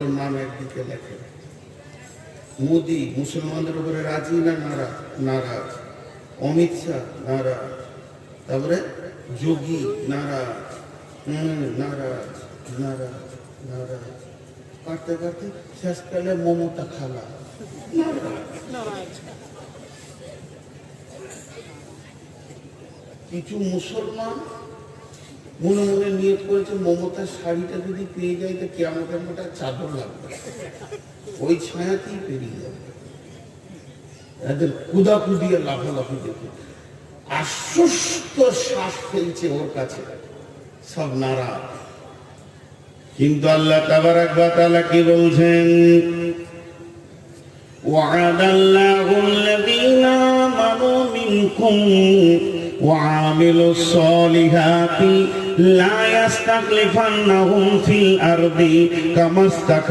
নাম একদিকে লেখে। মোদি মুসলমানদের উপরে রাজি না নারাজ, অমিত শাহ নারাজ, তারপরে যোগী নারাজ, নারাজ নারাজ নারাজ, কাটতে কাটতে শেষকালে মমতা খালা নারাজ। কিছু মুসলমান মনে মনে নিয়ত করেছে মমতার শাড়িটা যদি পেয়ে যায় তো কিয়ামতের মতো চাদর লাগবে, ওই ছায়াতেই পেরিয়ে যাবে। এদের কুদাকুদিয়ে লাফালাফি দেখে আশ্বস্ত শ্বাস ফেলছে ওর কাছে, সব নারাজ। কিন্তু আল্লাহ তাবারাক ওয়া তাআলা কি বলছেন? ওয়া'আদাল্লাহু আল্লাযীনা আমানু মিনকুম وعاملوا الصالحات لا يستخلفنهم في الأرض كما